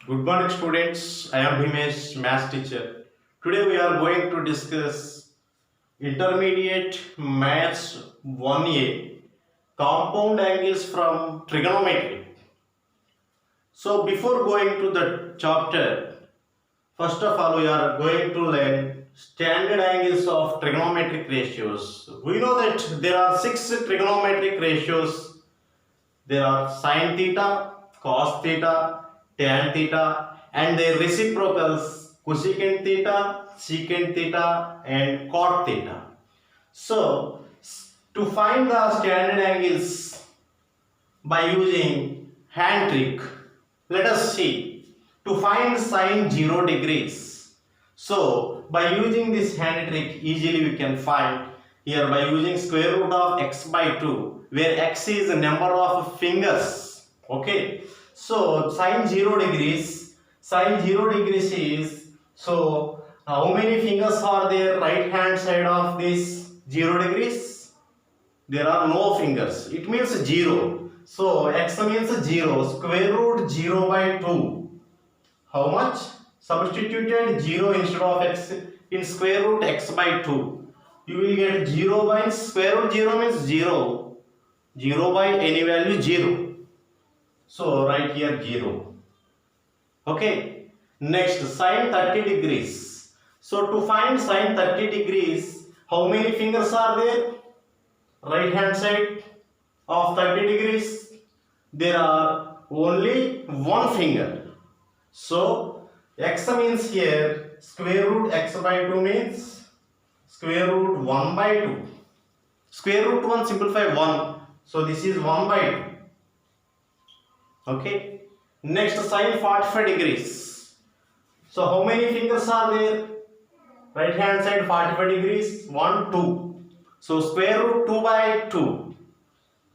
Good morning, students. I am Bhimesh, math teacher. Today we are going to discuss intermediate maths 1A compound angles from trigonometry. So before going to the chapter, first of all we are going to learn standard angles of trigonometric ratios. We know that there are 6 trigonometric ratios. There are sine theta, cos theta, tan theta, and their reciprocals cosecant theta, secant theta, and cot theta. So, to find the standard angles by using hand trick, let us see. To find sine 0 degrees. So, by using this hand trick, easily we can find here by using square root of x by 2, where x is the number of fingers. Okay. So, sine 0 degrees. Sine 0 degrees is, so how many fingers are there right hand side of this 0 degrees? There are no fingers. It means 0. So x means 0. Square root 0 by 2. How much? Substituted 0 instead of x in square root x by 2. You will get 0 by square root 0 means 0. 0 by any value 0. So write here 0. Okay. Next, sine 30 degrees. So to find sine 30 degrees, how many fingers are there? Right hand side of 30 degrees, there are only one finger. So x means here square root x by 2 means square root 1 by 2. Square root 1 simplify 1. So this is 1 by 2. Okay. Next, sine 45 degrees. So how many fingers are there? Right hand side 45 degrees. 1, 2. So square root 2 by 2.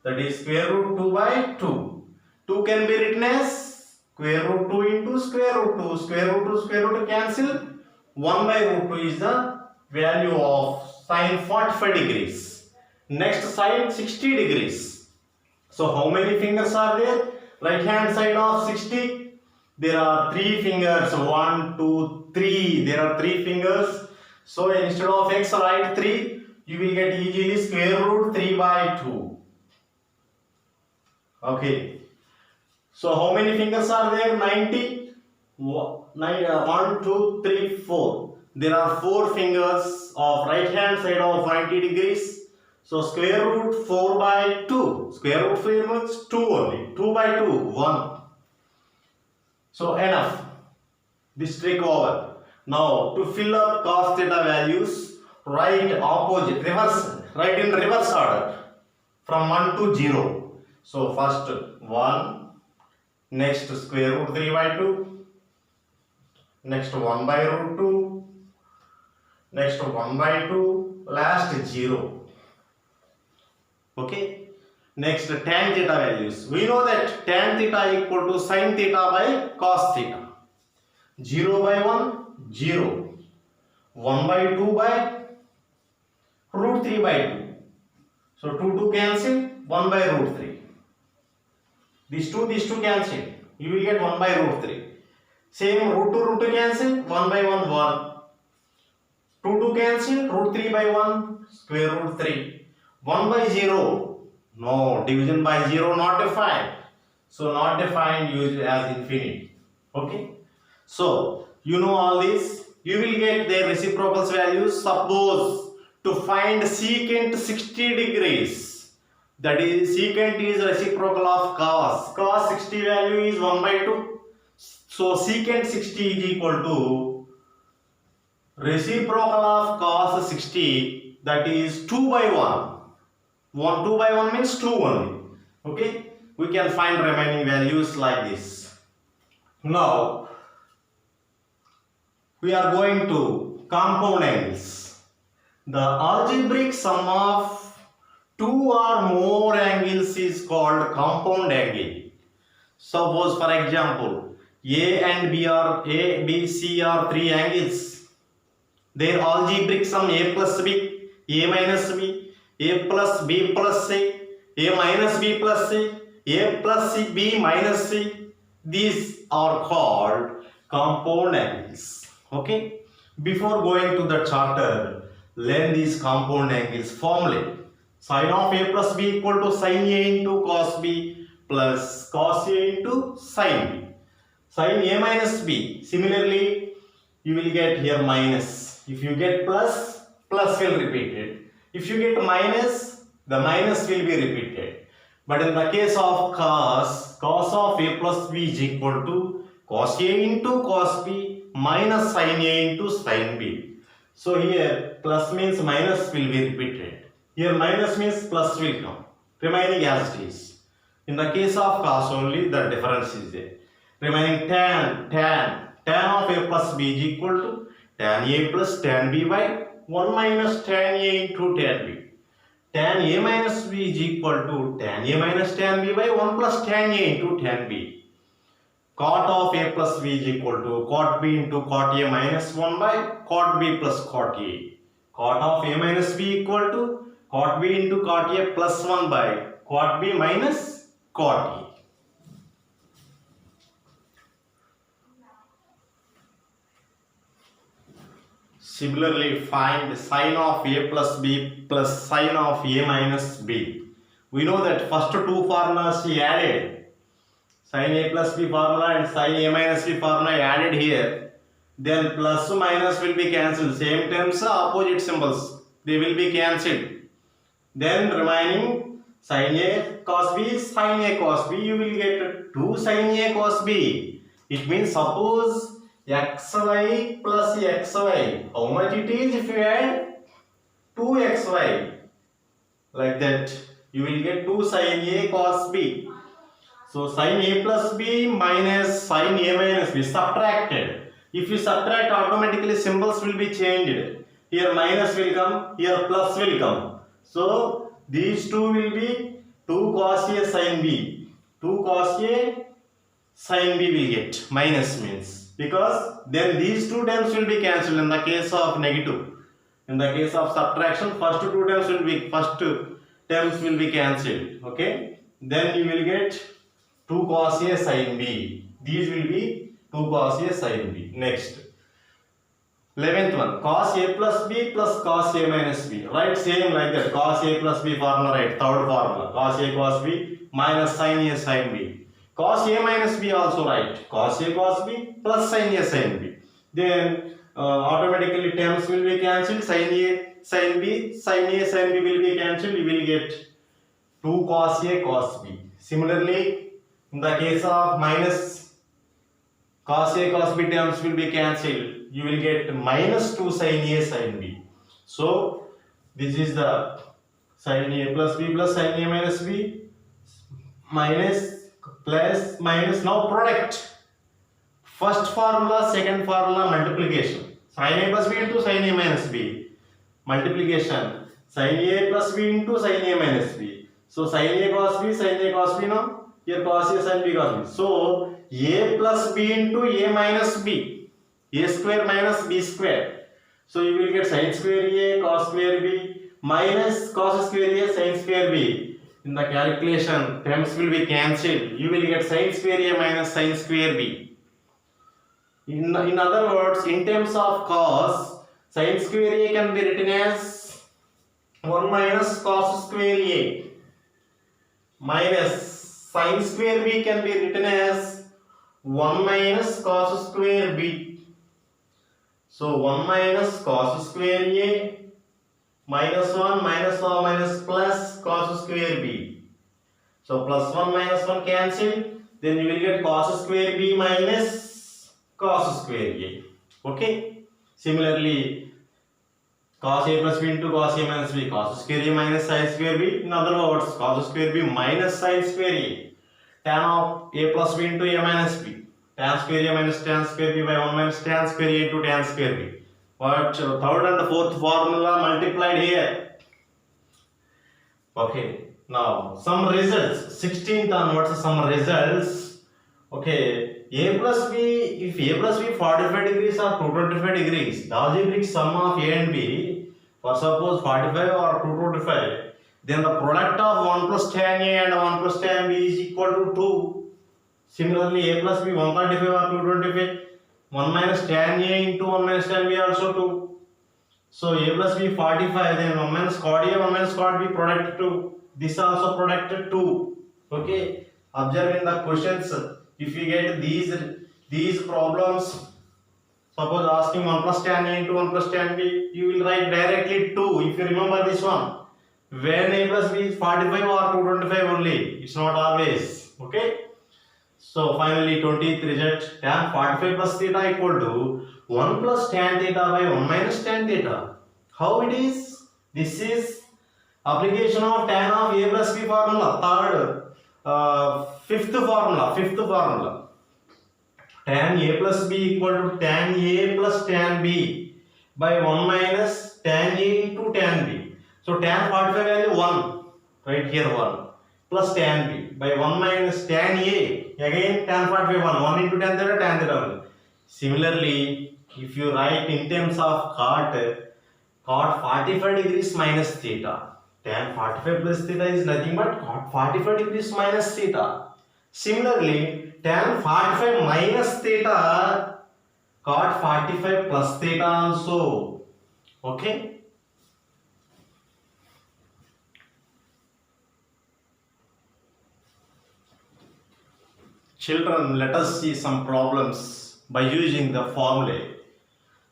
That is square root 2 by 2. 2 can be written as square root 2 into square root 2. Square root 2 square root 2 cancel. 1 by root 2 is the value of sine 45 degrees. Next, sine 60 degrees. So how many fingers are there? Right hand side of 60. There are 3 fingers. 1, 2, 3. There are 3 fingers. So instead of x write 3. You will get easily square root 3 by 2. Okay. So how many fingers are there? 90. 1, 2, 3, 4. There are 4 fingers of right hand side of 90 degrees. So square root 4 by 2. Square root 4 means 2 only. 2 by 2, 1. So enough. This trick over. Now to fill up cos theta values, write opposite, reverse, write in reverse order from 1 to 0. So first 1, next square root 3 by 2, next 1 by root 2, next 1 by 2, last 0. Okay. Next, tan theta values. We know that tan theta equal to sin theta by cos theta. 0 by 1, 0. 1 by 2 by root 3 by 2. So 2 cancel, 1 by root 3. These two cancel. You will get 1 by root 3. Same root 2 cancel, 1 by 1, 1. 2 cancel, root 3 by 1, square root 3. 1 by 0. No, division by 0 not defined. So not defined, use as infinite. Okay. So you know all this. You will get their reciprocals values. Suppose to find secant 60 degrees. That is secant is reciprocal of cos. Cos 60 value is 1 by 2. So secant 60 is equal to reciprocal of cos 60, that is 2 by 1. 2 by 1 means 2 only. Okay. We can find remaining values like this. Now we are going to compound angles. The algebraic sum of 2 or more angles is called compound angle. Suppose for example, A, B, C are 3 angles. Their algebraic sum A plus B, A minus B, A plus B plus C, A minus B plus C, A plus C, B minus C, These are called compound angles. Okay. Before going to the chapter, learn these compound angles formulae. Sin of A plus B equal to sin A into cos B plus cos A into sin B. Sin A minus B. Similarly, you will get here minus. If you get plus, plus will repeat it. If you get minus, the minus will be repeated. But in the case of cos, cos of A plus B is equal to cos A into cos B minus sin A into sin B. So here plus means minus will be repeated. Here minus means plus will come, remaining as it is. In the case of cos only, the difference is there. Remaining tan of A plus B is equal to tan A plus tan B by 1 minus tan A into tan B. Tan A minus B is equal to tan A minus tan B by 1 plus tan A into tan B. Cot of A plus B is equal to cot B into cot A minus 1 by cot B plus cot A. Cot of A minus B equal to cot B into cot A plus 1 by cot B minus cot A. Similarly, find sin of A plus B plus sin of A minus B. We know that first two formulas he added. Sin A plus B formula and sin A minus B formula added here. Then plus minus will be cancelled. Same terms, opposite symbols. They will be cancelled. Then remaining sin A cos B, sin A cos B. You will get 2 sin A cos B. It means suppose xy plus xy. How much it is if you add 2xy? Like that. You will get 2 sin A cos B. So sin A plus B minus sin A minus B subtracted. If you subtract, automatically symbols will be changed. Here minus will come, here plus will come. So these two will be 2 cos A sin B. 2 cos A sin B will get, minus means. Because then these two terms will be cancelled in the case of negative. In the case of subtraction, first two terms will be cancelled. Okay. Then you will get 2 cos A sin B. These will be 2 cos A sin B. Next. 11th one. Cos A plus B plus cos A minus B. Right, same like that. Cos A plus B formula, right. Third formula. Cos A cos B minus sin A sin B. Cos A minus B also right. Cos A cos B plus sin A sin B. Then automatically terms will be cancelled. Sin A sin B, sin A sin B will be cancelled. You will get 2 cos A cos B. Similarly, in the case of minus, cos A cos B terms will be cancelled. You will get minus 2 sin A sin B. So this is the sin A plus B plus sin A minus B minus plus minus. Now product. First formula, second formula, multiplication. Sin A plus B into sin A minus B. Multiplication. Sin A plus B into sin A minus B. So sin A cos B, sin A cos B now. Here cos A sin B cos B. So A plus B into A minus B. A square minus B square. So you will get sin square A cos square B minus cos square A sin square B. In the calculation, terms will be cancelled. You will get sin square A minus sin square B. In other words, in terms of cos, sin square A can be written as 1 minus cos square A minus sin square B can be written as 1 minus cos square B. So 1 minus cos square A minus 1 minus or minus plus cos square B. So plus 1 minus 1 cancelled. Then you will get cos square B minus cos square A. Okay. Similarly, cos A plus B into cos A minus B, cos square A minus sin square B. In other words, cos square B minus sin square A. Tan of A plus B into A minus B. Tan square A minus tan square B by 1 minus tan square A into tan square B. But third and fourth formula multiplied here. Okay. Now some results. 16th onwards some results. Okay. A plus B, if A plus B 45 degrees or 225 degrees, the algebraic sum of A and B, for suppose 45 or 225, then the product of 1 plus tan A and 1 plus tan B is equal to 2. Similarly, a plus b 135 or 225. 1 minus tan a into 1 minus tan b also 2. So a plus b 45, then 1 minus cot a, 1 minus cot b product 2. This also product 2. Okay. Observe in the questions, if you get these problems, suppose asking 1 plus tan a into 1 plus tan b, you will write directly 2. If you remember this one, when a plus b is 45 or 225 only, it's not always. Okay. So finally 20th result, tan 45 plus theta equal to 1 plus tan theta by 1 minus tan theta. How it is? This is application of tan of a plus b formula. Fifth formula. Tan a plus b equal to tan a plus tan b by 1 minus tan a into tan b. So tan 45 value 1, right here 1, plus tan b by 1 minus tan a, again tan 45 1 into tan theta, tan theta 1. Similarly, if you write in terms of cot 45 degrees minus theta, tan 45 plus theta is nothing but cot 45 degrees minus theta. Similarly, tan 45 minus theta, cot 45 plus theta also. Okay. Children, let us see some problems by using the formulae.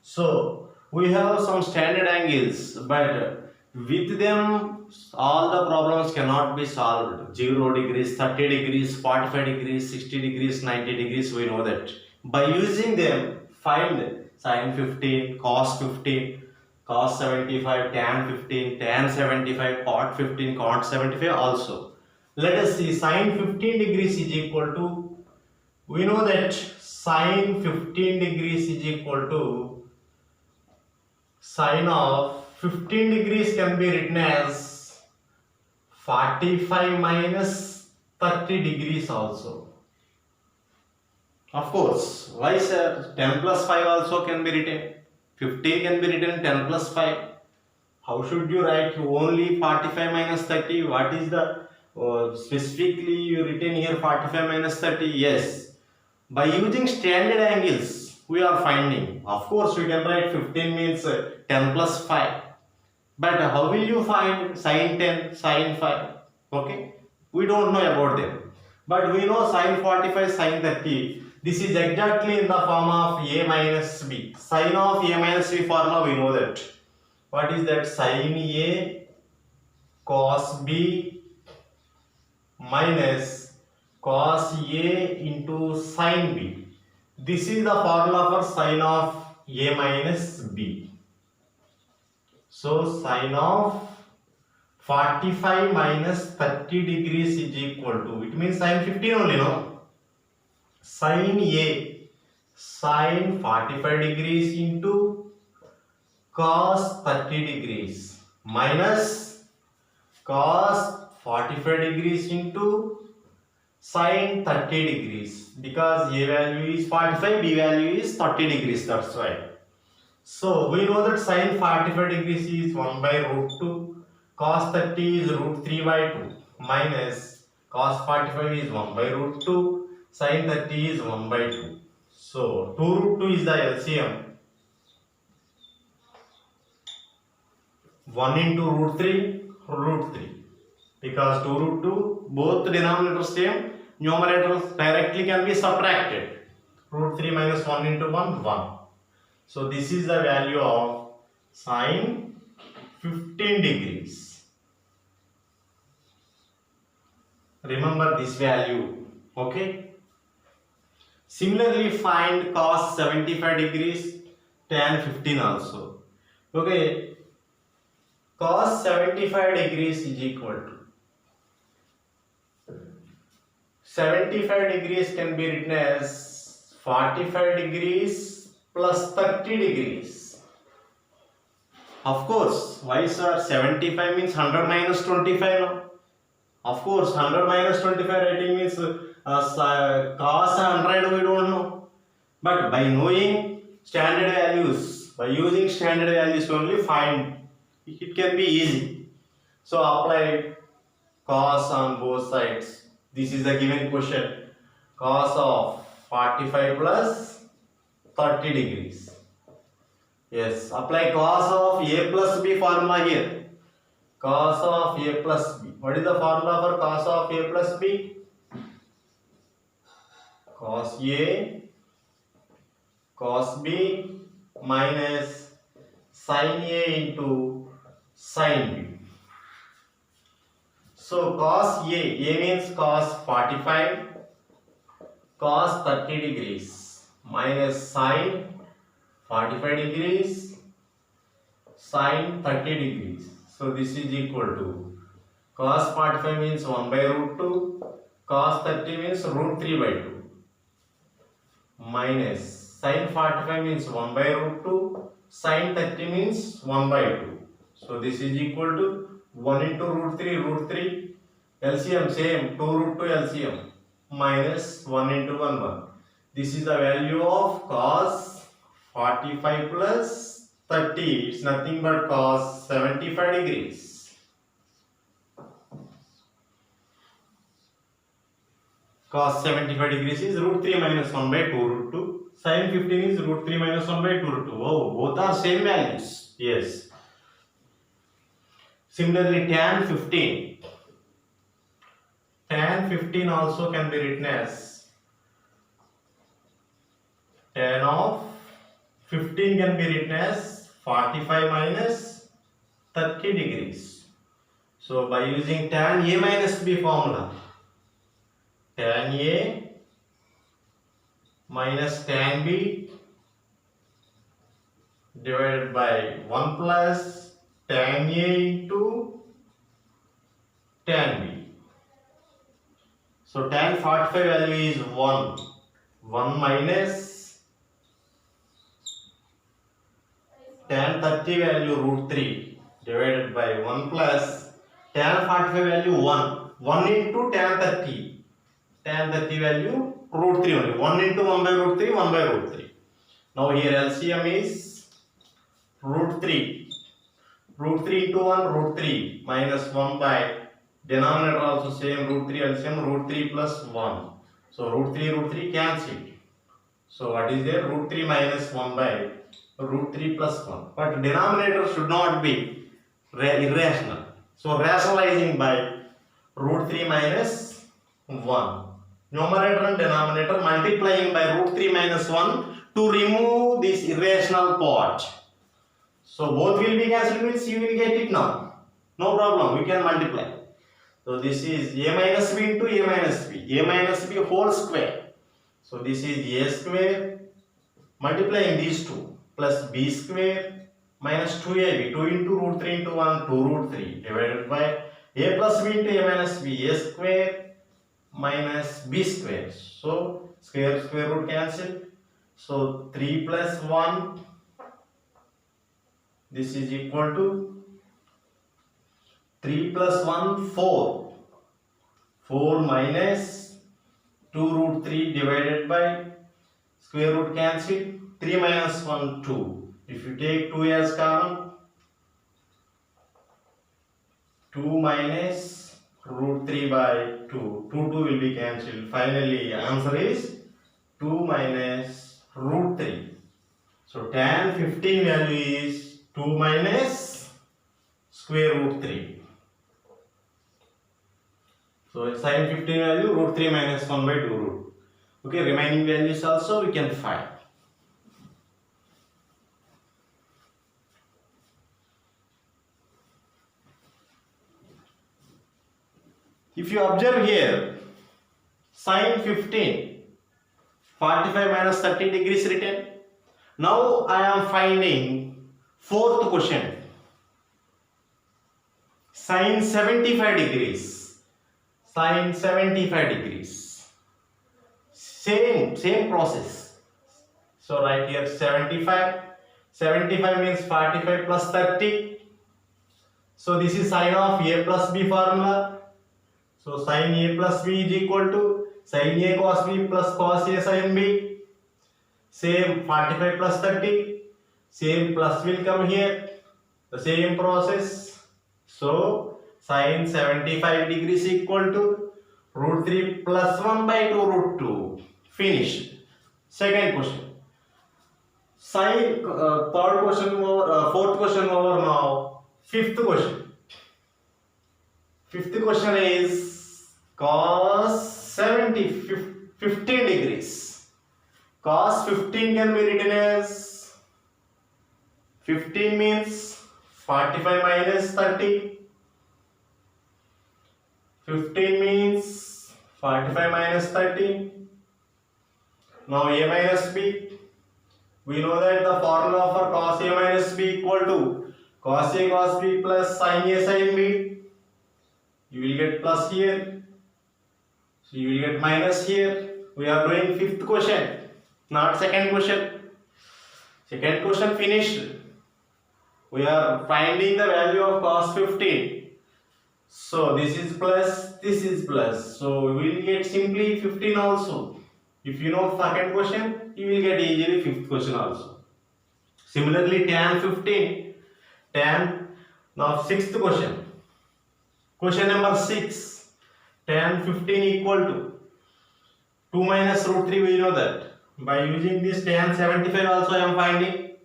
So, we have some standard angles, but with them all the problems cannot be solved. 0 degrees, 30 degrees, 45 degrees, 60 degrees, 90 degrees, we know that. By using them, find sin 15, cos 15, cos 75, tan 15, tan 75, cot 15, cot 75 also. Let us see, sin 15 degrees is equal to, we know that sin 15 degrees is equal to sin of 15 degrees can be written as 45 minus 30 degrees also. Of course, why sir? 10 plus 5 also can be written. 15 can be written 10 plus 5. How should you write only 45 minus 30? What is the specifically you written here 45 minus 30? Yes. By using standard angles, we are finding. Of course, we can write 15 means 10 plus 5. But how will you find sin 10, sin 5? Okay, we don't know about them. But we know sin 45, sin 30. This is exactly in the form of a minus b. Sin of a minus b formula, we know that. What is that? Sin a cos b minus cos a into sin b. This is the formula for sin of a minus b. So sin of 45 minus 30 degrees is equal to, it means sin 15 only, no? Sin a, sin 45 degrees into cos 30 degrees minus cos 45 degrees into sin 30 degrees, because a value is 45, b value is 30 degrees, that's why. So we know that sin 45 degrees is 1 by root 2, cos 30 is root 3 by 2, minus cos 45 is 1 by root 2, sin 30 is 1 by 2. So 2 root 2 is the LCM. 1 into root 3, because 2 root 2, both denominators same, numerators directly can be subtracted. Root 3 minus 1 into 1, 1. So this is the value of sin 15 degrees. Remember this value, okay? Similarly, find cos 75 degrees, tan 15 also. Okay, cos 75 degrees is equal to, 75 degrees can be written as 45 degrees plus 30 degrees. Of course, why sir? 75 means 100 minus 25 no? Of course, 100 minus 25 writing means cos 100 we don't know. But by knowing standard values, by using standard values only, find it can be easy. So apply cos on both sides. This is the given question. cos of 45 plus 30 degrees. Yes, apply cos of a plus b formula here. Cos of a plus b. What is the formula for cos of a plus b? Cos a cos b minus sin a into sin b. So cos a means cos 45, cos 30 degrees minus sin 45 degrees, sin 30 degrees. So this is equal to cos 45 means 1 by root 2, cos 30 means root 3 by 2, minus sin 45 means 1 by root 2, sin 30 means 1 by 2. So this is equal to 1 into root 3, LCM same, 2 root 2 LCM, minus 1 into 1, 1. This is the value of cos 45 plus 30. It's nothing but cos 75 degrees. Cos 75 degrees is root 3 minus 1 by 2 root 2. Sin 15 is root 3 minus 1 by 2 root 2. Oh, both are same values. Yes. Similarly, tan 15. Tan 15 also can be written as tan of 15 can be written as 45 minus 30 degrees. So by using tan A minus B formula, tan A minus tan B divided by 1 plus tan A into tan B. So tan 45 value is 1. 1 minus tan 30 value root 3 divided by 1 plus tan 45 value 1. 1 into tan 30. Tan 30 value root 3 only. 1 into 1 by root 3, 1 by root 3. Now here LCM is root 3. Root 3 into 1, root 3 minus 1 by denominator also same root 3 LCM root 3 plus 1. So root 3 cancelled. So what is there? Root 3 minus 1 by root 3 plus 1. But denominator should not be irrational. So rationalizing by root 3 minus 1. Numerator and denominator multiplying by root 3 minus 1 to remove this irrational part. So both will be cancelled means you will get it now. No problem, we can multiply. So this is a minus b into a minus b. A minus b whole square. So this is a square multiplying these two plus b square minus 2ab. 2 into root 3 into 1, 2 root 3 divided by a plus b into a minus b. A square minus b square. So square root cancel. So 3 plus 1. This is equal to 3 plus 1, 4. 4 minus 2 root 3 divided by square root cancel. 3 minus 1, 2. If you take 2 as common, 2 minus root 3 by 2. 2 will be cancelled. Finally, answer is 2 minus root 3. So tan 15 value is 2 minus square root 3. So sin 15 value root 3 minus 1 by 2 root. Okay, remaining values also we can find. If you observe here, sin 15, 45 minus 30 degrees written. Now I am finding fourth question. Sin 75 degrees. Sin 75 degrees. Same process. So right here 75. 75 means 45 plus 30. So this is sin of a plus b formula. So sin a plus b is equal to sin a cos b plus cos a sin b. Same 45 plus 30. Same plus will come here. The same process. So sin 75 degrees equal to root 3 plus 1 by 2 root 2. Finished. Second question. Third question over, fourth question over now. Fifth question. Fifth question is cos 15 degrees. Cos 15 can be written as 15 means 45 minus 30. 15 means 45 minus 30. Now a minus b. We know that the formula for cos a minus b equal to cos a cos b plus sin a sin b. You will get plus here. So you will get minus here. We are doing fifth question, not second question. Second question finished. We are finding the value of cos 15. So this is plus, this is plus. So we will get simply 15 also. If you know second question, you will get easily fifth question also. Similarly, tan 15, tan. Now sixth question. Question number 6. Tan 15 equal to 2 minus root 3. We know that. By using this tan 75 also I am finding.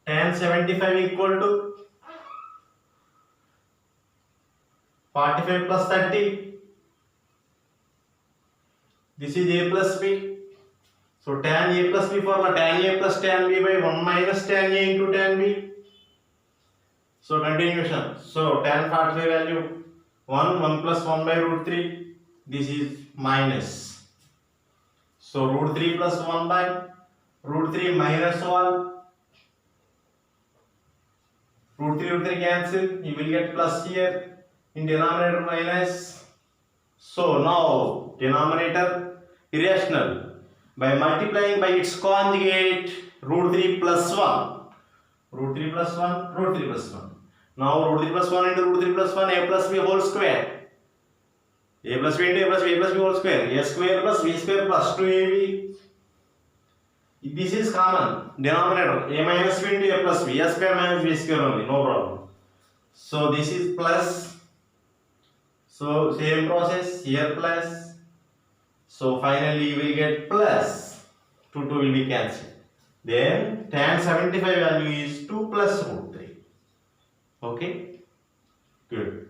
Tan 75 equal to 45 plus 30. This is a plus b. So tan a plus b formula, tan a plus tan b by 1 minus tan a into tan b. So continuation. So tan 45 value 1 plus 1 by root 3. This is minus. So root 3 plus 1 by root 3 minus 1. Root 3 cancel. You will get plus here. In denominator minus. So now denominator irrational. By multiplying by its conjugate, root 3 plus 1. Root 3 plus 1, root 3 plus 1. Now root 3 plus 1 into root 3 plus 1, a plus b whole square. A plus b into a plus b whole square. A square plus b square plus 2ab. This is common. Denominator a minus b into a plus b. A square minus b square only. No problem. So this is plus. So same process here plus. So finally you will get plus. 2 will be cancelled. Then tan 75 value is 2 plus root 3. Okay. Good.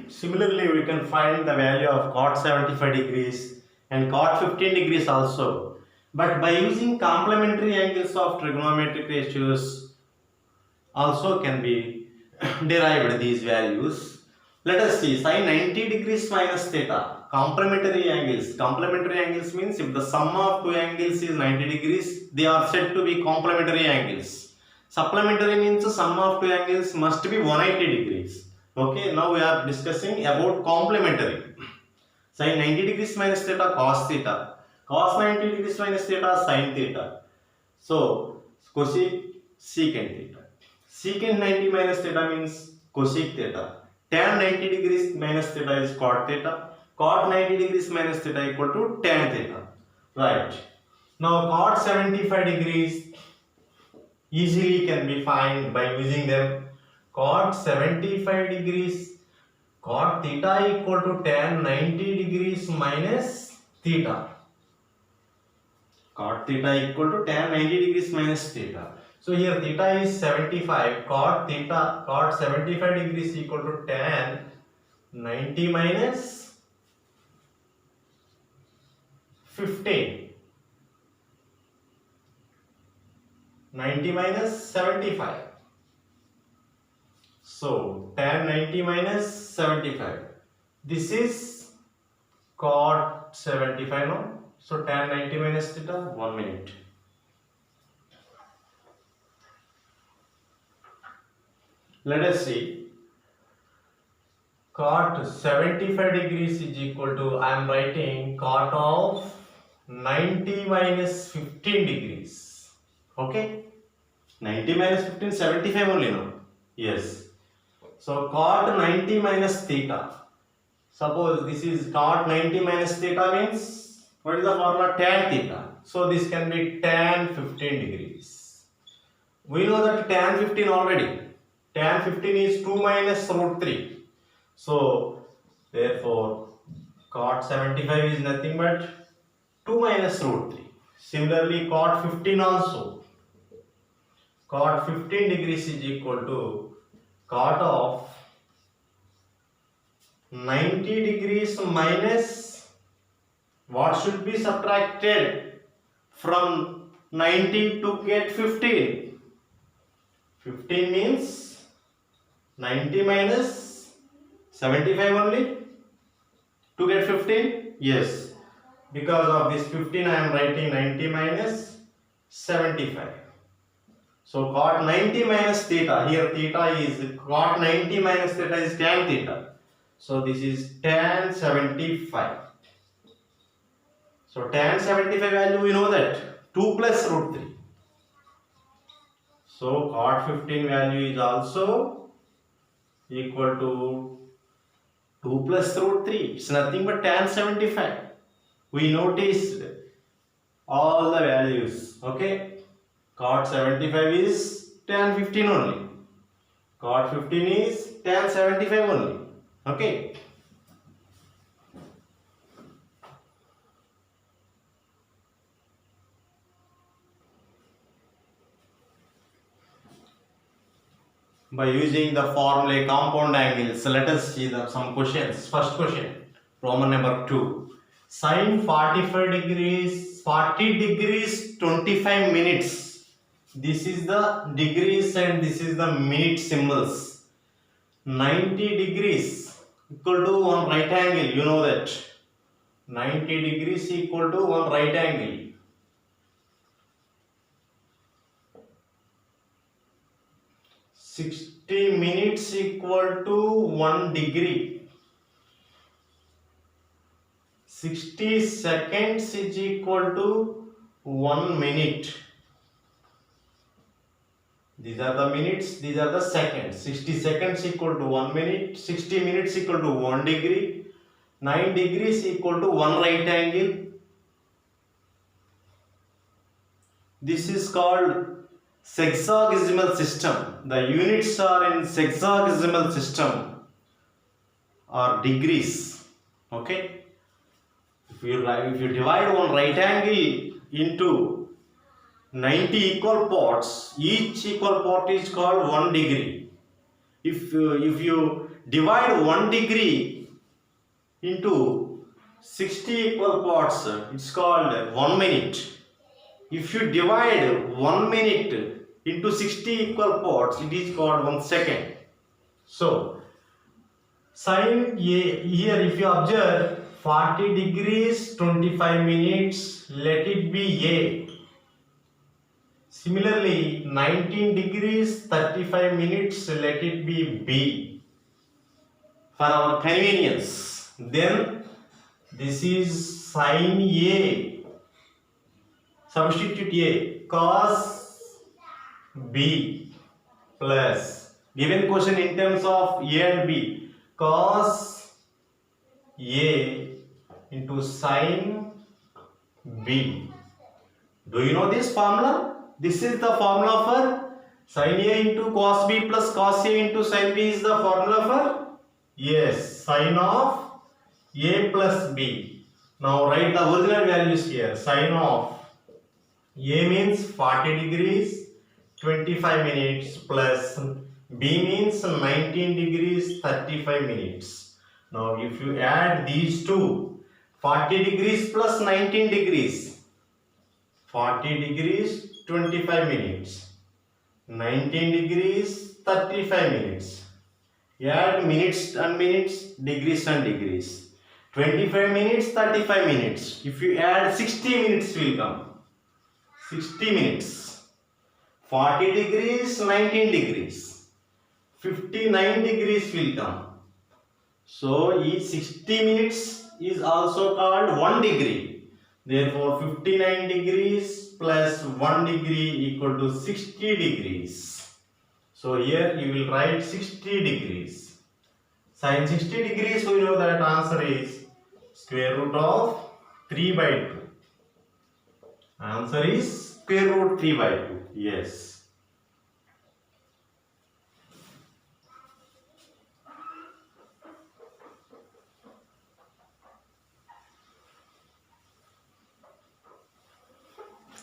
Similarly, we can find the value of cot 75 degrees and cot 15 degrees also. But by using complementary angles of trigonometric ratios also can be derived these values. Let us see sin 90 degrees minus theta. Complementary angles. Complementary angles means if the sum of two angles is 90 degrees, they are said to be complementary angles. Supplementary means the sum of two angles must be 180 degrees. Okay, now we are discussing about complementary. Sin 90 degrees minus theta cos theta. Cos 90 degrees minus theta sin theta. So cosec secant theta. Secant 90 minus theta means cosec theta. Tan 90 degrees minus theta is cot theta. Cot 90 degrees minus theta equal to tan theta. Right. Now cot 75 degrees easily can be found by using them. Cot 75 degrees, cot theta equal to tan 90 degrees minus theta. Cot theta equal to tan 90 degrees minus theta. So here theta is 75. Cot 75 degrees equal to tan 90 minus 15. 90 minus 75. So tan 90 minus 75. This is cot 75 now. So tan 90 minus theta, 1 minute. Let us see. Cot 75 degrees is equal to, I am writing cot of 90 minus 15 degrees. Okay? 90 minus 15, 75 only, no? Yes. So cot 90 minus theta. Suppose this is cot 90 minus theta means, what is the formula? Tan theta. So this can be tan 15 degrees. We know that tan 15 already. Tan 15 is 2 minus root 3. So therefore cot 75 is nothing but 2 minus root 3. Similarly cot 15 also. Cot 15 degrees is equal to cot of 90 degrees minus what should be subtracted from 90 to get 15. 15 means 90 minus 75 only to get 15. Yes, because of this 15 I am writing 90 minus 75. So cot 90 minus theta, here theta is cot 90 minus theta is tan theta. So this is tan 75. So tan 75 value we know that 2 plus root 3. So cot 15 value is also equal to 2 plus root 3. It's nothing but tan 75. We noticed all the values. Okay. Cot 75 is tan 15 only. Cot 15 is tan 75 only. Okay. By using the formula compound angles, let us see some questions. First question, Roman number 2. Sin 45 degrees, 40 degrees, 25 minutes. This is the degrees and this is the minute symbols. 90 degrees equal to one right angle, you know that. 90 degrees equal to one right angle. 60 minutes equal to 1 degree. 60 seconds is equal to 1 minute. These are the minutes, these are the seconds. 60 seconds equal to 1 minute, 60 minutes equal to 1 degree, 9 degrees equal to 1 right angle. This is called sexagesimal system. The units are in sexagesimal system or degrees. Okay. If you divide one right angle into 90 equal parts, each equal part is called 1 degree. If you divide 1 degree into 60 equal parts, it's called 1 minute. If you divide 1 minute into 60 equal parts, it is called 1 second. So sin A, here if you observe 40 degrees 25 minutes, let it be A. Similarly 19 degrees 35 minutes, let it be B for our convenience. Then this is sin A, substitute A, cos B plus, given question in terms of A and B, cos A into sin B. Do you know this formula? This is the formula for sin A into cos B plus cos A into sin B is the formula for, yes, sin of A plus B. Now write the original values here. Sin of A means 40 degrees 25 minutes plus B means 19 degrees 35 minutes. Now if you add these two, 40 degrees plus 19 degrees, 40 degrees 25 minutes, 19 degrees 35 minutes. Add minutes and minutes, degrees and degrees. 25 minutes, 35 minutes. If you add 60 minutes will come. 60 minutes. 40 degrees, 19 degrees. 59 degrees will come. So each 60 minutes is also called 1 degree. Therefore 59 degrees plus 1 degree equal to 60 degrees. So here you will write 60 degrees. Sin 60 degrees, we know that answer is square root of 3 by 2. Answer is square root 3 by 2. Yes.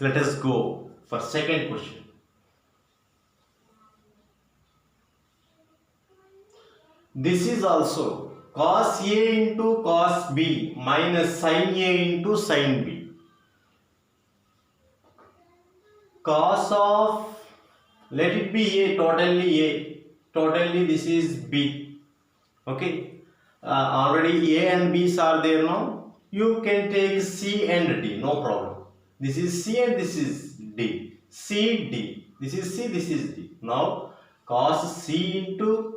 Let us go for second question. This is also cos A into cos B minus sin A into sin B. Cos of, let it be A, totally this is B. Okay, already A and B's are there now. You can take C and D, no problem. This is C and this is D. C, D. This is C, this is D. Now cos C into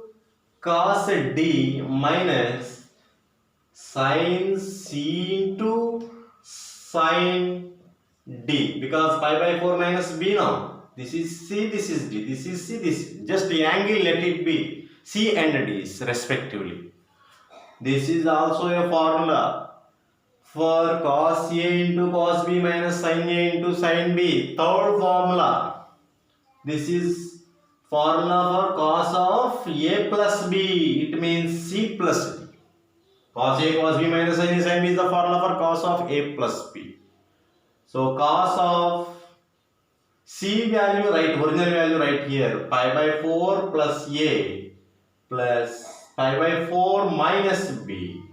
cos D minus sin C into sin D, because pi by 4 minus B now. This is C, this is D, this is C, this is just the angle, let it be C and D respectively. This is also a formula for cos A into cos B minus sin A into sin B. Third formula. This is formula for cos of A plus B. It means C plus D. Cos A cos B minus sin A sin B is the formula for cos of A plus B. So cos of C value, right, original value right here, pi by 4 plus A plus pi by 4 minus B.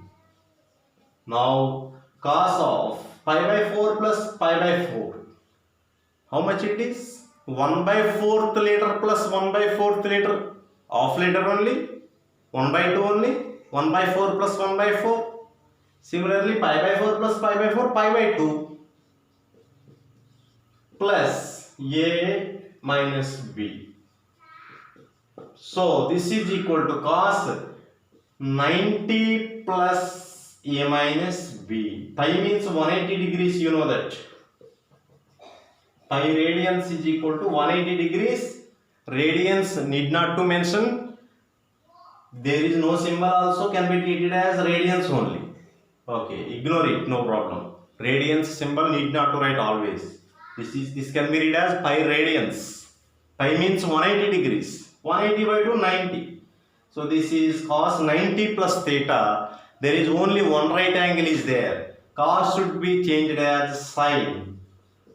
Now cos of pi by 4 plus pi by 4. How much it is? 1 by 4th liter plus 1 by 4th liter. Half liter only. 1 by 2 only. 1 by 4 plus 1 by 4. Similarly, pi by 4 plus pi by 4, pi by 2. Plus A minus B. So this is equal to cos 90 plus A minus B. Pi means 180 degrees, you know that. Pi radians is equal to 180 degrees. Radians need not to mention. There is no symbol also, can be treated as radians only. Okay, ignore it, no problem. Radians symbol need not to write always. This can be read as pi radians. Pi means 180 degrees. 180 by 2, 90. So this is cos 90 plus theta. There is only one right angle is there. Cos should be changed as sin.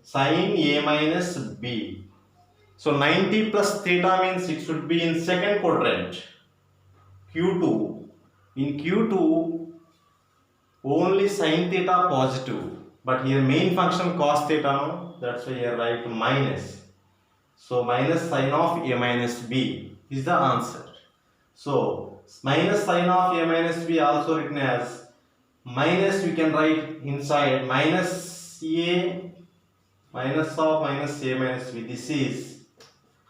Sin A minus B. So 90 plus theta means it should be in second quadrant. Q2. In Q2, only sin theta positive. But here main function cos theta, no? That's why here write minus. So minus sin of A minus B is the answer. So minus sin of A minus B also written as minus, we can write inside minus A, minus of minus A minus B. This is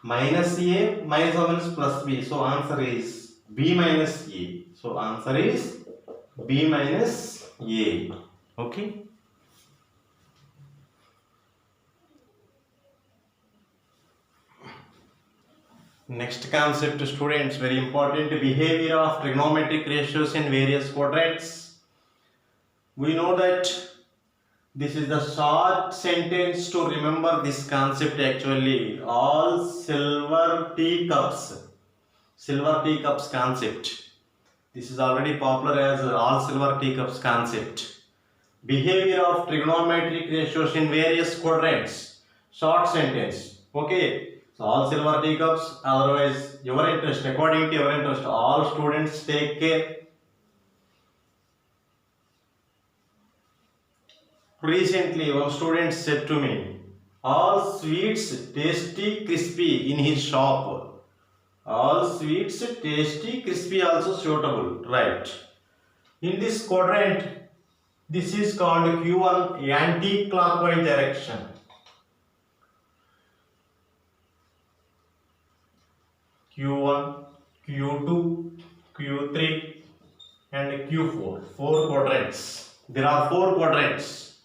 minus A minus of minus plus B. So answer is B minus A. So answer is B minus A. Okay. Next concept, students, very important, behavior of trigonometric ratios in various quadrants. We know that this is the short sentence to remember this concept actually. All silver teacups concept. This is already popular as all silver teacups concept. Behavior of trigonometric ratios in various quadrants. Short sentence. Okay. So all silver teacups, otherwise your interest, according to your interest, all students take care. Recently one student said to me, all sweets tasty crispy in his shop. All sweets tasty crispy also suitable, right? In this quadrant, this is called Q1, anti-clockwise direction. Q1, Q2, Q3 and Q4. 4 quadrants. There are 4 quadrants.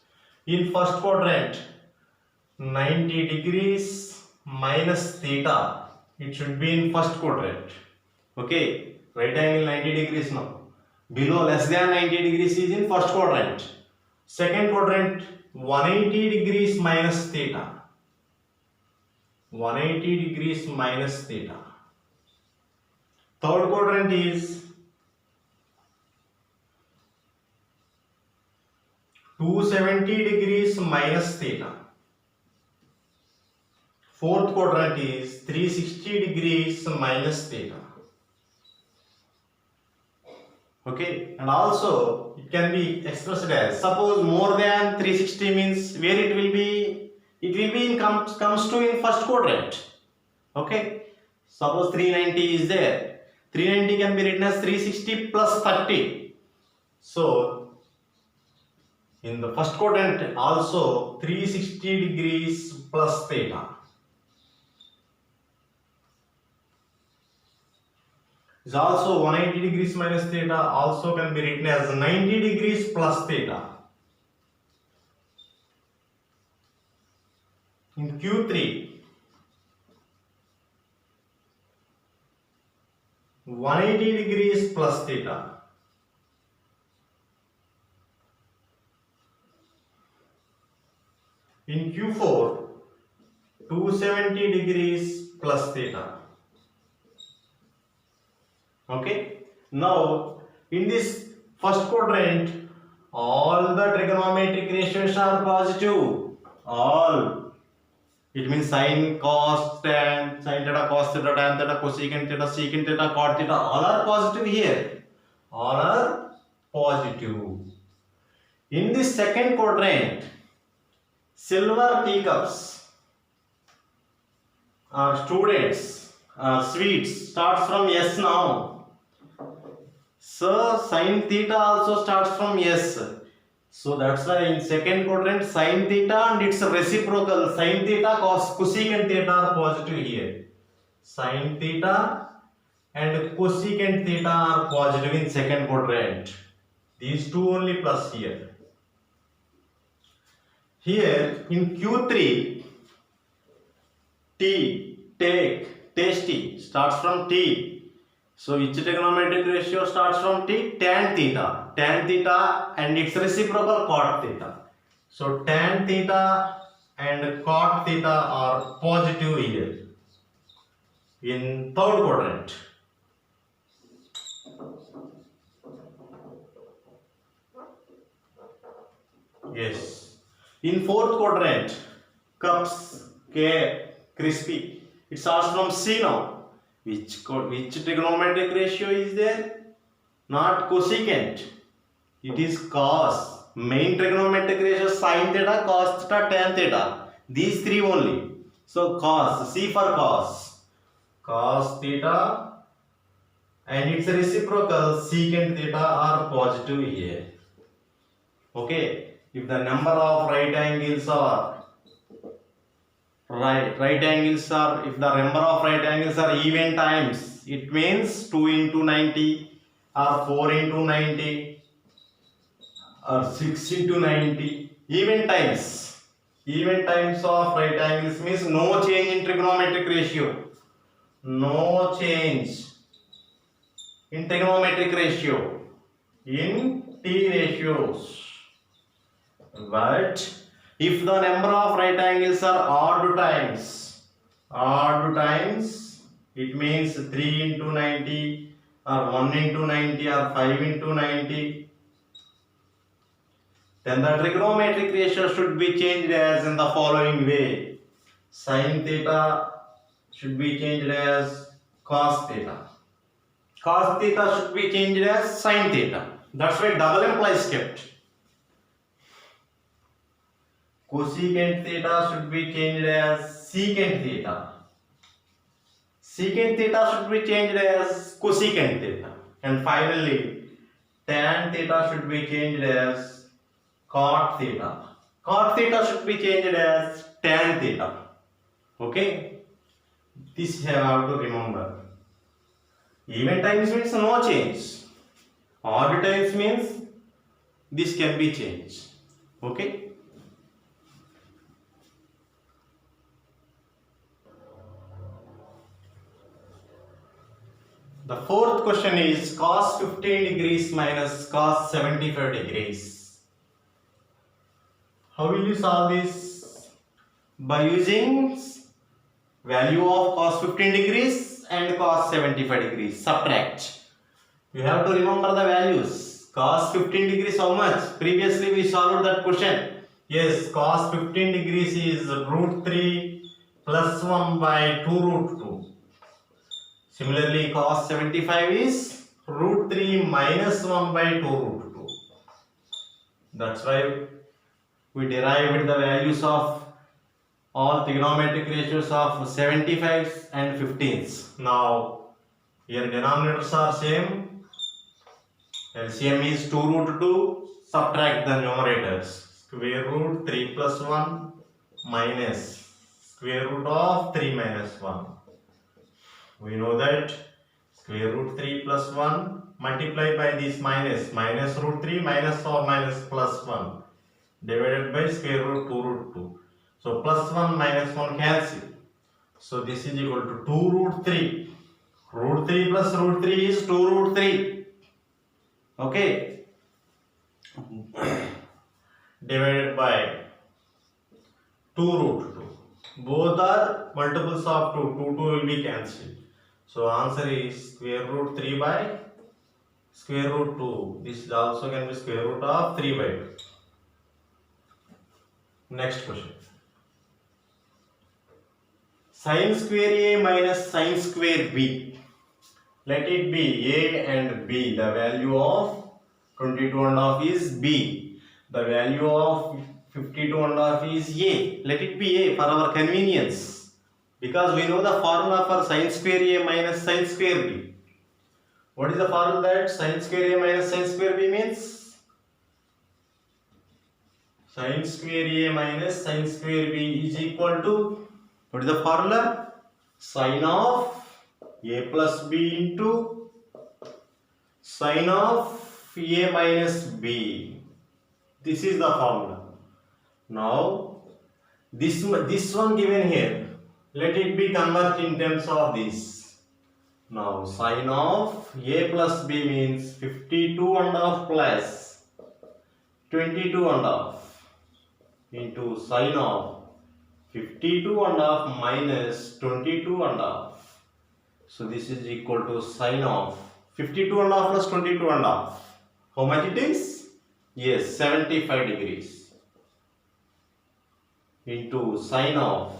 In first quadrant, 90 degrees minus theta. It should be in first quadrant. Okay. Right angle 90 degrees now. Below less than 90 degrees is in first quadrant. Second quadrant, 180 degrees minus theta. 180 degrees minus theta. Third quadrant is 270 degrees minus theta. Fourth quadrant is 360 degrees minus theta. Okay, and also it can be expressed as, suppose more than 360 means where it will be in comes to in first quadrant. Okay, suppose 390 is there, 390 can be written as 360 plus 30. So in the first quadrant also 360 degrees plus theta. Is also 180 degrees minus theta, also can be written as 90 degrees plus theta. In Q3, 180 degrees plus theta. In Q4, 270 degrees plus theta. Okay, now in this first quadrant all the trigonometric ratios are positive. All, it means sine, cos, tan, sine theta, cos theta, tan theta, cosecant theta, secant theta, cot theta, all are positive here. All are positive. In this second quadrant, silver teacups or students sweets starts from S now. So sine theta also starts from S. So that's why in second quadrant sine theta and its reciprocal sine theta cos cosecant theta are positive here. Sine theta and cosecant theta are positive in second quadrant. These two only plus here. Here in Q3, tasty starts from T. So which trigonometric ratio starts from T? Tan theta. Tan theta and its reciprocal cot theta. So tan theta and cot theta are positive here. In third quadrant, yes. In fourth quadrant, cups, crispy. It starts from C now. Which trigonometric ratio is there? Not cosecant. It is cos. Main trigonometric ratio sin theta, cos theta, tan theta. These three only. So cos, C for cos. Cos theta and its reciprocal secant theta are positive here. Okay. If the number of right angles are if the number of right angles are even times, it means 2 into 90 or 4 into 90 or 6 into 90. Even times of right angles means no change in trigonometric ratio. No change in trigonometric ratio in T ratios. But if the number of right angles are odd times, it means 3 into 90 or 1 into 90 or 5 into 90, then the trigonometric ratio should be changed as in the following way. Sin theta should be changed as cos theta. Cos theta should be changed as sin theta. That's why double imply is kept. Cosecant theta should be changed as secant theta. Secant theta should be changed as cosecant theta. And finally, tan theta should be changed as cot theta. Cot theta should be changed as tan theta. Okay? This you have to remember. Even times means no change. Odd times means this can be changed. Okay? The fourth question is cos 15 degrees minus cos 75 degrees. How will you solve this? By using value of cos 15 degrees and cos 75 degrees. Subtract. You have to remember the values. Cos 15 degrees how much? Previously we solved that question. Yes, cos 15 degrees is root 3 plus 1 by 2 root 2. Similarly, cos 75 is root 3 minus 1 by 2 root 2. That's why we derived the values of all trigonometric ratios of 75s and 15s. Now, here denominators are same. LCM is 2 root 2. Subtract the numerators. Square root 3 plus 1 minus square root of 3 minus 1. We know that square root 3 plus 1 multiplied by this minus root 3 minus or minus plus 1 divided by square root 2 root 2. So plus 1 minus 1 cancel. So this is equal to 2 root 3. Root 3 plus root 3 is 2 root 3. Okay. Divided by 2 root 2. Both are multiples of 2. 2 will be cancelled. So answer is square root 3 by square root 2. This also can be square root of 3 by 2. Next question. Sin square A minus sin square B. Let it be A and B. The value of 22.5 is B. The value of 52.5 is A. Let it be A for our convenience. Because we know the formula for sin square A minus sin square B. What is the formula that sin square A minus sin square B means? Sin square A minus sin square B is equal to, what is the formula? Sin of A plus B into sin of A minus B. This is the formula. Now, this one given here, let it be converted in terms of this. Now, sin of A plus B means 52.5 plus 22.5 into sin of 52.5 minus 22.5. So this is equal to sin of 52.5 plus 22.5. How much it is? Yes, 75 degrees. Into sin of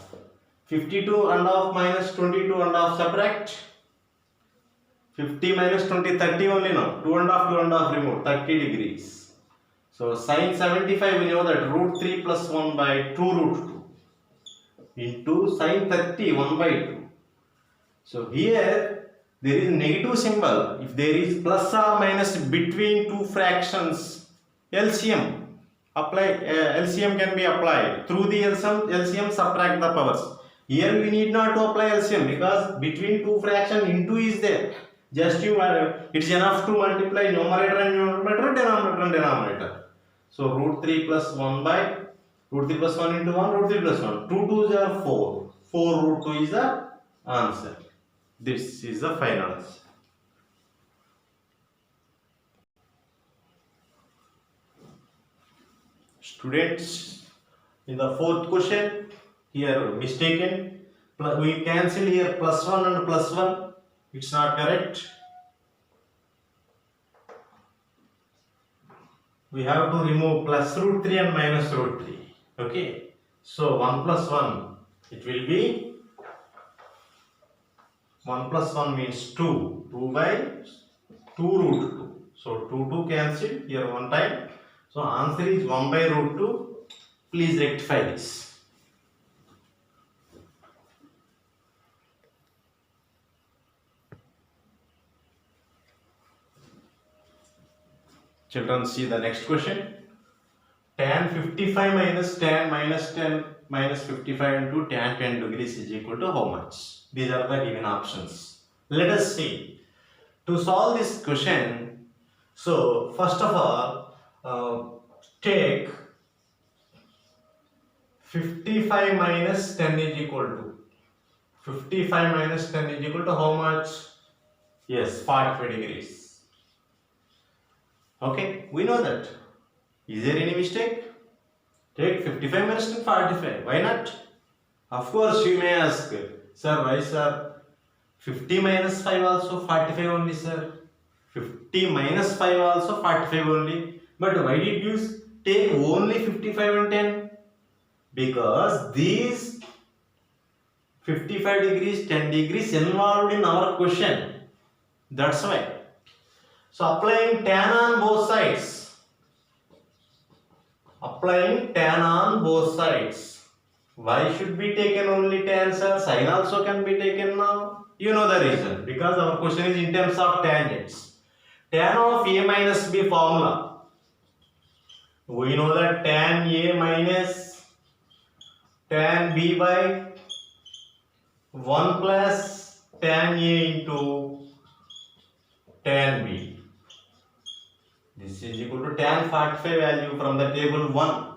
52.5 minus 22.5, subtract. 50 minus 20, 30 only now. 2.5 remove, 30 degrees. So sin 75, we know that root 3 plus 1 by 2 root 2 into sin 30, 1 by 2. So here there is negative symbol. If there is plus or minus between two fractions, LCM apply. LCM can be applied. Through the LCM subtract the powers. Here we need not to apply LCM because between two fractions into is there. Just it's enough to multiply numerator and numerator, denominator and denominator. So root 3 plus 1 by root 3 plus 1 into 1, root 3 plus 1. 2 2s are 4. 4 root 2 is the answer. This is the final answer. Students, in the fourth question, here mistaken. We cancel here plus 1 and plus 1. It's not correct. We have to remove plus root 3 and minus root 3. Okay. So 1 plus 1, it will be 1 plus 1 means 2. 2 by 2 root 2. So 2 cancel here one time. So answer is 1 by root 2. Please rectify this. Children, see the next question. Tan 55 minus tan minus 10 minus 55 into tan 10 degrees is equal to how much? These are the given options. Let us see. To solve this question, so first of all, take 55 minus 10 is equal to 55 minus 10 is equal to how much? Yes, 45 degrees. Okay, we know that. Is there any mistake? Take 55 minus 10, 45. Why not? Of course, you may ask, sir, why sir? 50 minus 5 also 45 only, sir. 50 minus 5 also 45 only. But why did you take only 55 and 10? Because these 55 degrees, 10 degrees involved in our question. That's why. So applying tan on both sides. Applying tan on both sides. Why should be taken only tan, sir? Sin also can be taken now. You know the reason. Because our question is in terms of tangents. Tan of A minus B formula. We know that tan A minus tan B by 1 plus tan A into tan B. This is equal to tan 45 value from the table 1.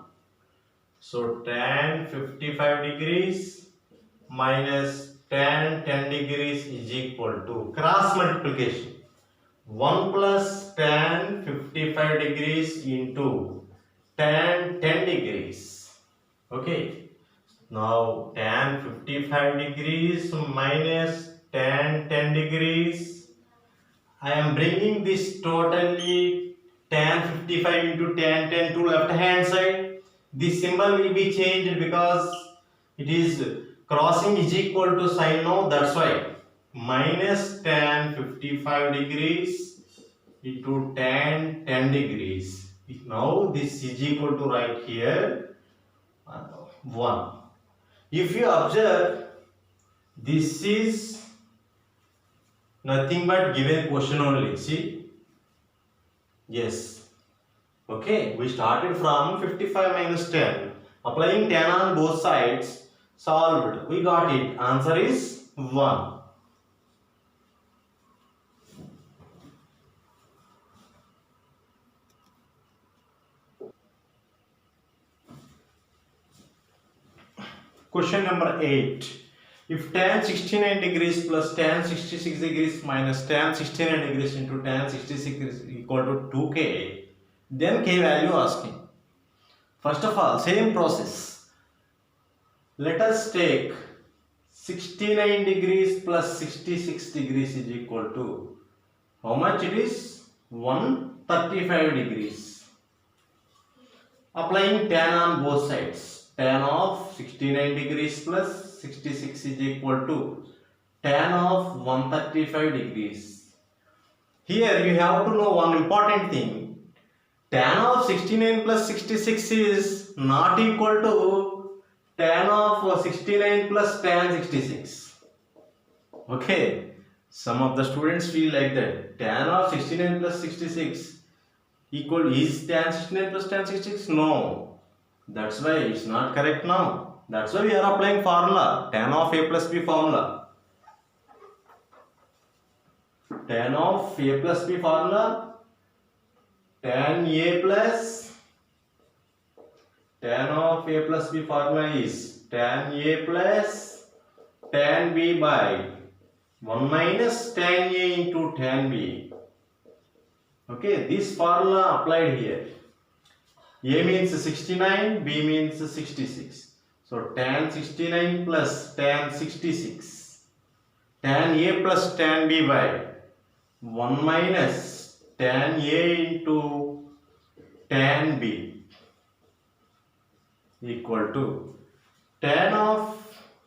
So tan 55 degrees minus tan 10 degrees is equal to cross multiplication. 1 plus tan 55 degrees into tan 10 degrees. Okay. Now tan 55 degrees minus tan 10 degrees. I am bringing this totally tan 55 into tan 10 to left hand side. This symbol will be changed because it is crossing is equal to sign now. That's why minus tan 55 degrees into tan 10 degrees. Now this is equal to right here 1. If you observe, this is nothing but given question only. See? Yes. Okay, we started from 55 minus 10. Applying tan on both sides, solved. We got it. Answer is 1. Question number 8. If tan 69 degrees plus tan 66 degrees minus tan 69 degrees into tan 66 is equal to 2k, then k value asking. First of all, same process. Let us take 69 degrees plus 66 degrees is equal to, how much it is? 135 degrees. Applying tan on both sides. Tan of 69 degrees plus 66 is equal to tan of 135 degrees. Here you have to know one important thing. Tan of 69 plus 66 is not equal to tan of 69 plus tan 66. Okay. Some of the students feel like that. Tan of 69 plus 66 equal is tan 69 plus tan 66? No. That's why it's not correct now. That's why we are applying formula. Tan of A plus B formula. Tan of A plus B formula. Tan A plus. Tan of A plus B formula is tan A plus tan B by 1 minus tan A into tan B. Okay, this formula applied here. A means 69, B means 66. So tan 69 plus tan 66. Tan A plus tan B by 1 minus tan A into tan B equal to tan of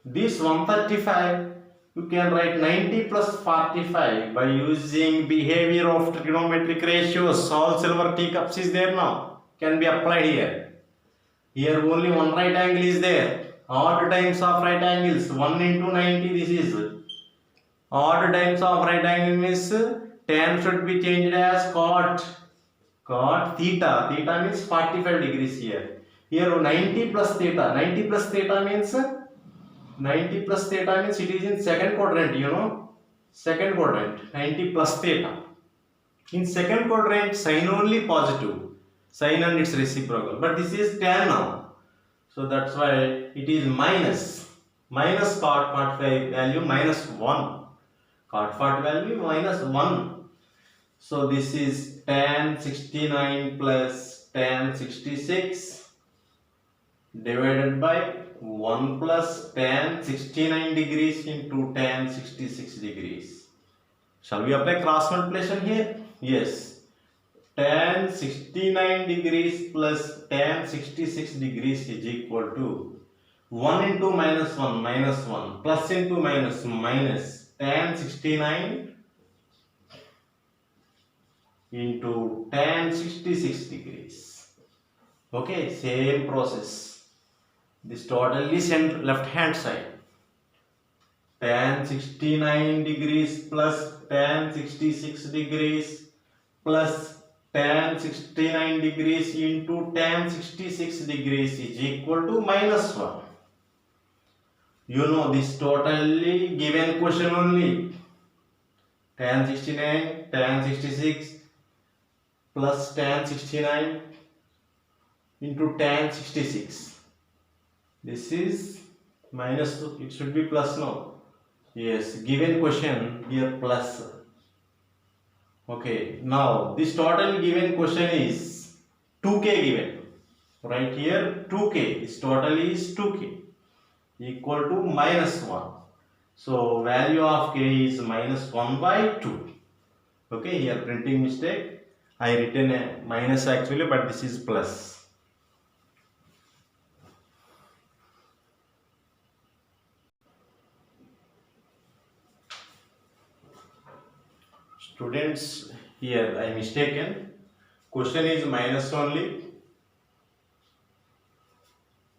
this 135. You can write 90 plus 45 by using behavior of trigonometric ratios. All silver teacups is there now. Can be applied here. Here only one right angle is there. Odd times of right angles. 1 into 90 this is. Odd times of right angle means tan should be changed as cot. Cot theta. Theta means 45 degrees here. Here 90 plus theta. 90 plus theta means it is in second quadrant, you know. Second quadrant. 90 plus theta. In second quadrant, sign only positive. Sin and its reciprocal, but this is tan now, so that's why it is minus cot 45 value minus 1, cot 40 value minus 1. So this is tan 69 plus tan 66 divided by 1 plus tan 69 degrees into tan 66 degrees. Shall we apply cross multiplication here? Yes. Tan 69 degrees plus tan 66 degrees is equal to 1 into minus 1, minus 1, plus into minus, minus, tan 69 into tan 66 degrees. Okay, same process. This total is left hand side. Tan 69 degrees plus tan 66 degrees plus tan 69 degrees into tan 66 degrees is equal to minus 1. You know this totally given question only. Tan 69, tan 66 plus tan 69 into tan 66. This is minus, it should be plus now. Yes, given question here plus. Okay, now this total given question is 2k given. Right here 2k, this total is 2k equal to minus 1. So value of k is minus 1 by 2. Okay, here printing mistake. I written a minus actually, but this is plus. Students, here I mistaken. Question is minus only.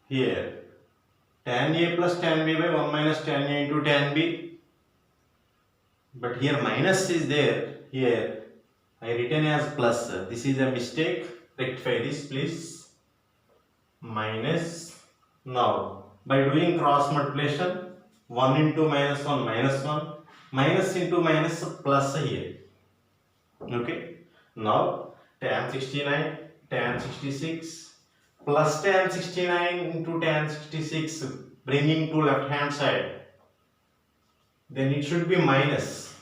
Here tan a plus tan b by 1 minus tan a into tan b. But here minus is there. Here I written as plus. This is a mistake. Rectify this please. Minus. Now by doing cross multiplication, 1 into minus 1 minus 1, minus into minus plus here. Okay. Now tan 69, tan 66 plus tan 69 into tan 66 bringing to left hand side. Then it should be minus.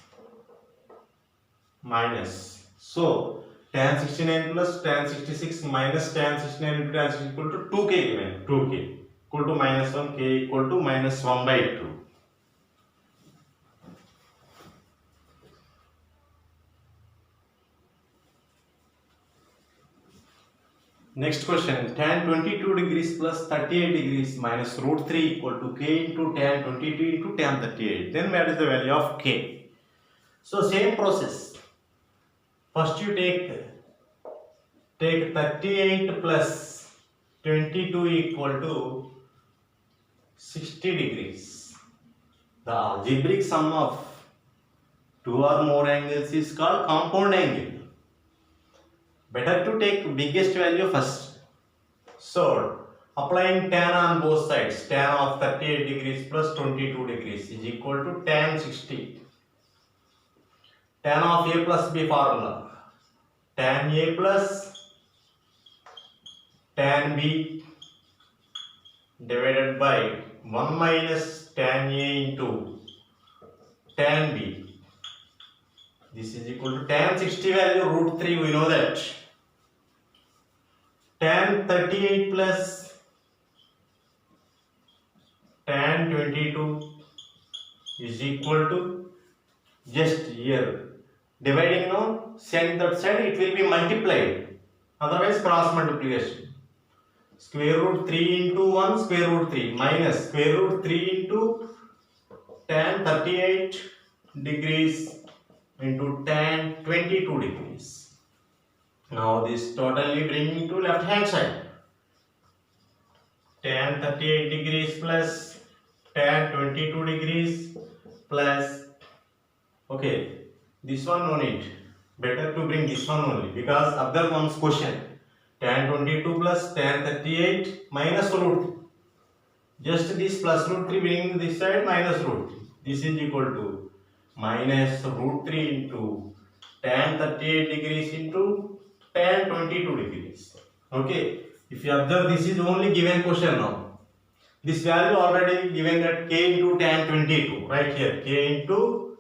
Minus. So tan 69 plus tan 66 minus tan 69 into tan 66 equal to 2k given. 2k equal to minus 1, k equal to minus 1 by 2. Next question, tan 22 degrees plus 38 degrees minus root 3 equal to k into tan 22 into tan 38. Then what is the value of k? So same process. First you take 38 plus 22 equal to 60 degrees. The algebraic sum of two or more angles is called compound angle. Better to take biggest value first. So applying tan on both sides, tan of 38 degrees plus 22 degrees is equal to tan 60. Tan of a plus b formula, tan a plus tan b divided by 1 minus tan a into tan b. This is equal to tan 60 value root 3, we know that. Tan 38 plus tan 22 is equal to, just here dividing now, send that side, it will be multiplied, otherwise cross multiplication. Square root 3 into 1 square root 3 minus square root 3 into tan 38 degrees into tan 22 degrees. Now this totally bringing to left hand side. Tan 38 degrees plus tan 22 degrees plus, okay, this one no need. Better to bring this one only, because other one's question. Tan 22 plus tan 38 minus root. Just this plus root 3 bringing this side minus root 3. This is equal to minus root 3 into tan 38 degrees into tan 22 degrees. Okay, if you observe, this is only given question now. This value already given that k into tan 22, right here, k into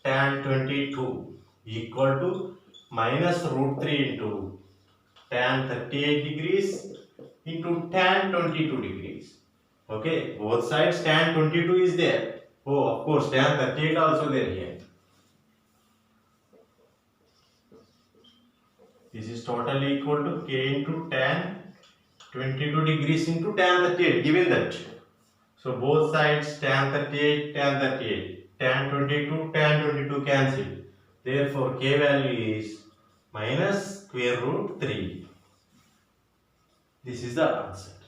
tan 22 equal to minus root 3 into tan 38 degrees into tan 22 degrees. Okay, both sides tan 22 is there. Oh, of course, tan 38 also there here. This is totally equal to k into tan 22 degrees into tan 38, given that. So both sides tan 38, tan 38, tan 22, tan 22 cancel. Therefore, k value is minus square root 3. This is the answer.